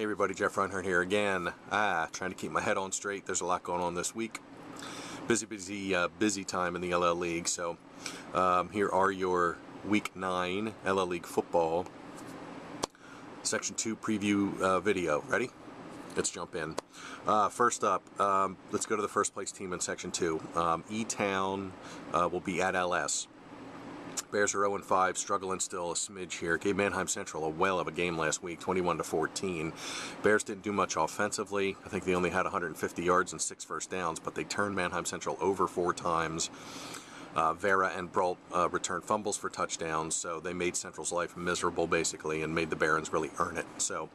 Hey everybody, Jeff Reinhardt here again. Trying to keep my head on straight. There's a lot going on this week. Busy time in the LL League. So here are your Week 9 LL League football Section 2 preview video. Ready? Let's jump in. First up, let's go to the first place team in Section 2. E-Town will be at LS. Bears are 0-5, struggling still a smidge here. Gave Manheim Central a whale of a game last week, 21-14. Bears didn't do much offensively. I think they only had 150 yards and 6 first downs, but they turned Manheim Central over 4 times. Vera and Brault returned fumbles for touchdowns, so they made Central's life miserable, basically, and made the Barons really earn it. So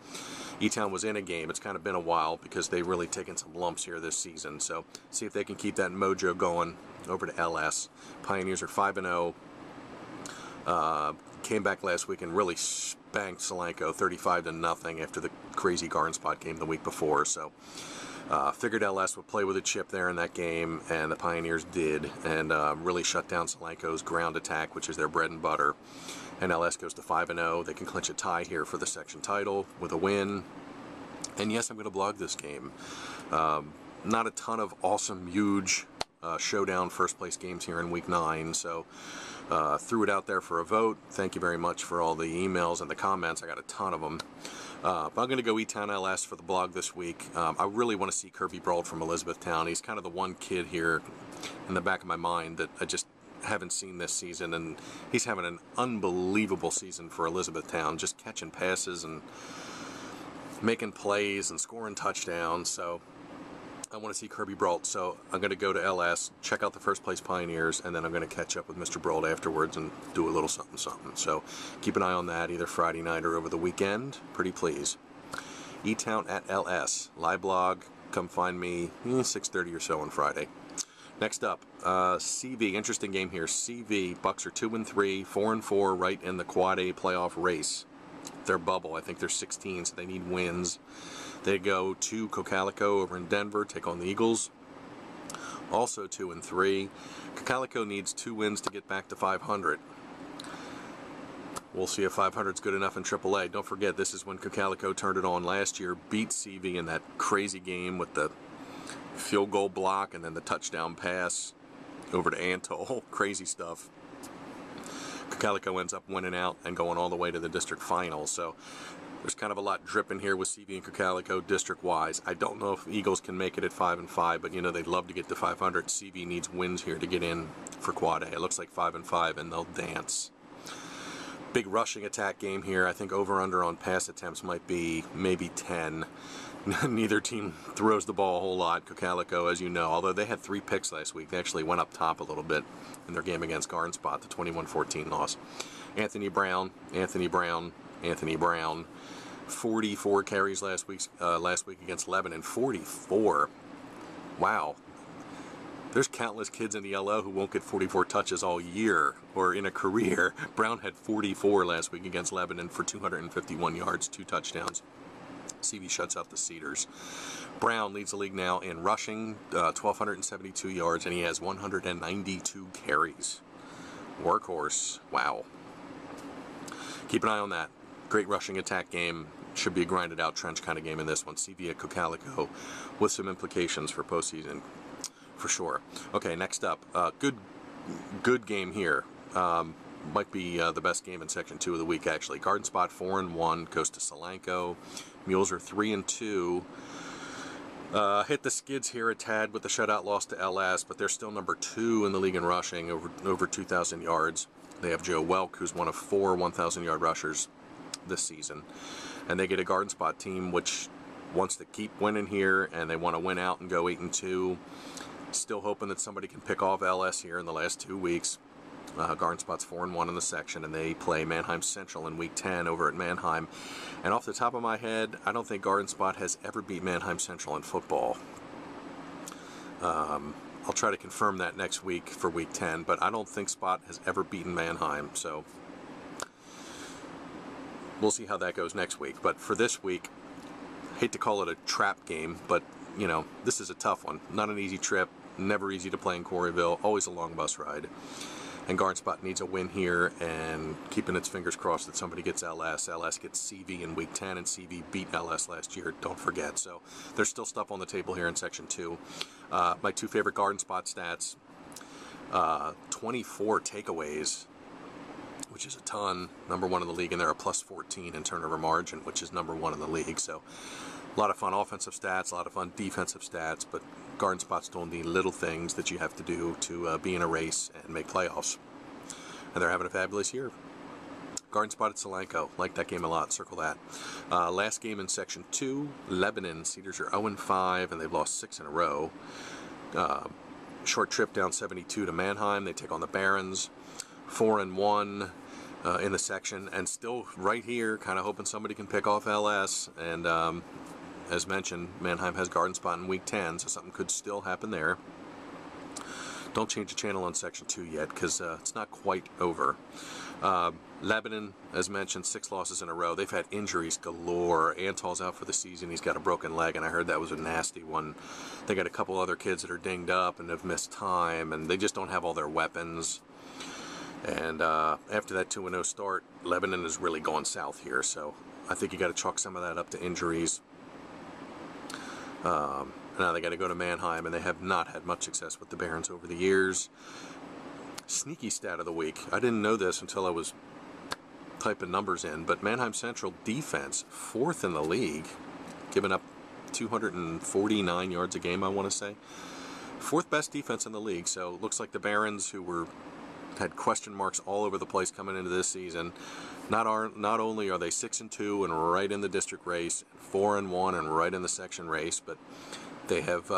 E-Town was in a game. It's kind of been a while because they've really taken some lumps here this season. So see if they can keep that mojo going over to LS. Pioneers are 5-0. Came back last week and really spanked Solanco 35-0 after the crazy Garden Spot game the week before. So figured LS would play with a chip there in that game, and the Pioneers did, and really shut down Solanco's ground attack, which is their bread and butter. And LS goes to 5-0. They can clinch a tie here for the section title with a win. And yes, I'm going to blog this game. Not a ton of awesome, huge showdown first place games here in Week 9, so threw it out there for a vote. Thank you very much for all the emails and the comments. I got a ton of them. But I'm going to go E-Town LS for the blog this week. I really want to see Kirby Brault from Elizabethtown. He's kind of the one kid here in the back of my mind that I just haven't seen this season, and he's having an unbelievable season for Elizabethtown, just catching passes and making plays and scoring touchdowns. So I want to see Kirby Brault, so I'm going to go to LS, check out the first place Pioneers, and then I'm going to catch up with Mr. Brault afterwards and do a little something. So keep an eye on that either Friday night or over the weekend. Pretty please. E-Town at LS. Live blog. Come find me 6:30 or so on Friday. Next up, CV. Interesting game here. CV. Bucks are 2-3, 4-4, right in the Quad A playoff race. Their bubble. I think they're 16, so they need wins. They go to Cocalico over in Denver, take on the Eagles. Also 2-3. Cocalico needs 2 wins to get back to 500. We'll see if 500 is good enough in AAA. Don't forget, this is when Cocalico turned it on last year, beat CV in that crazy game with the field goal block and then the touchdown pass over to Antol. Crazy stuff. Cocalico ends up winning out and going all the way to the district final. So there's kind of a lot dripping here with CV and Cocalico district-wise. I don't know if Eagles can make it at 5-5, but you know they'd love to get to 500. CV needs wins here to get in for Quad A. It looks like 5-5, and they'll dance. Big rushing attack game here. I think over/under on pass attempts might be maybe 10. Neither team throws the ball a whole lot. Cocalico, as you know, although they had 3 picks last week, they actually went up top a little bit in their game against Garden Spot, the 21-14 loss. Anthony Brown. 44 carries last week against Lebanon. 44. Wow. There's countless kids in the LO who won't get 44 touches all year or in a career. Brown had 44 last week against Lebanon for 251 yards, 2 touchdowns. CV shuts out the Cedars. Brown leads the league now in rushing, 1,272 yards, and he has 192 carries. Workhorse. Wow. Keep an eye on that. Great rushing attack game. Should be a grinded out trench kind of game in this one. CV at Cocalico with some implications for postseason for sure. Okay, next up, good game here. Might be the best game in Section 2 of the week, actually. Garden Spot 4-1 goes to Solanco. Mules are 3-2. Hit the skids here a tad with the shutout loss to LS, but they're still number 2 in the league in rushing, over 2,000 yards. They have Joe Welk, who's one of 4 1,000-yard rushers this season. And they get a Garden Spot team which wants to keep winning here, and they want to win out and go 8-2. Still hoping that somebody can pick off LS here in the last 2 weeks. Garden Spot's 4-1 in the section, and they play Manheim Central in Week 10 over at Manheim. And off the top of my head, I don't think Garden Spot has ever beat Manheim Central in football. I'll try to confirm that next week for Week 10, but I don't think Spot has ever beaten Manheim, so we'll see how that goes next week. But for this week, I hate to call it a trap game, but you know, this is a tough one. Not an easy trip, never easy to play in Corryville, always a long bus ride. And Gardenspot needs a win here, and keeping its fingers crossed that somebody gets LS. LS gets CV in Week 10, and CV beat LS last year, don't forget. So there's still stuff on the table here in Section 2. My two favorite Gardenspot stats, 24 takeaways, which is a ton. Number 1 in the league, and they're a plus 14 in turnover margin, which is number 1 in the league. So a lot of fun offensive stats, a lot of fun defensive stats, but Gardenspot's doing the little things that you have to do to be in a race and make playoffs. And they're having a fabulous year. Gardenspot at Solanco. Like that game a lot. Circle that. Last game in Section 2, Lebanon. Cedars are 0-5, and they've lost 6 in a row. Short trip down 72 to Mannheim. They take on the Barons. 4-1 in the section. And still right here, kind of hoping somebody can pick off LS. And as mentioned, Mannheim has Gardenspot in Week 10, so something could still happen there. Don't change the channel on Section 2 yet, because it's not quite over. Lebanon, as mentioned, 6 losses in a row. They've had injuries galore. Antal's out for the season. He's got a broken leg, and I heard that was a nasty one. They got a couple other kids that are dinged up and have missed time, and they just don't have all their weapons. And after that 2-0 start, Lebanon has really gone south here, so I think you got to chalk some of that up to injuries. Now they got to go to Mannheim, and they have not had much success with the Barons over the years. Sneaky stat of the week. I didn't know this until I was typing numbers in, but Mannheim Central defense, 4th in the league, giving up 249 yards a game, I want to say. 4th best defense in the league, so it looks like the Barons, who had question marks all over the place coming into this season, not only are they 6-2 and right in the district race, 4-1 and right in the section race, but they have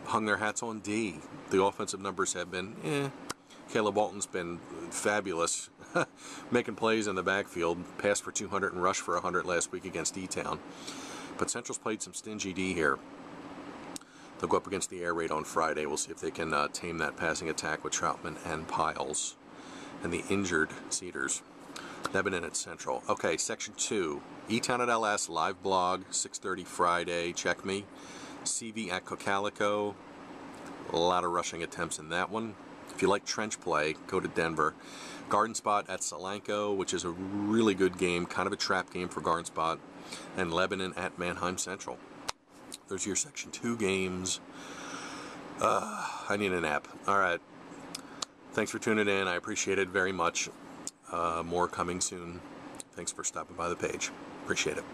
hung their hats on D. The offensive numbers have been Caleb Walton's been fabulous, making plays in the backfield, passed for 200 and rushed for 100 last week against D-Town. But Central's played some stingy D here. They'll go up against the air raid on Friday. We'll see if they can tame that passing attack with Troutman and Piles and the injured Cedars. Lebanon at Central. Okay, Section 2. E-Town at LS, live blog, 6:30 Friday. Check me. CV at Cocalico. A lot of rushing attempts in that one. If you like trench play, go to Denver. Gardenspot at Solanco, which is a really good game, kind of a trap game for Gardenspot. And Lebanon at Mannheim Central. There's your Section 2 games. I need a nap. All right. Thanks for tuning in. I appreciate it very much. More coming soon. Thanks for stopping by the page. Appreciate it.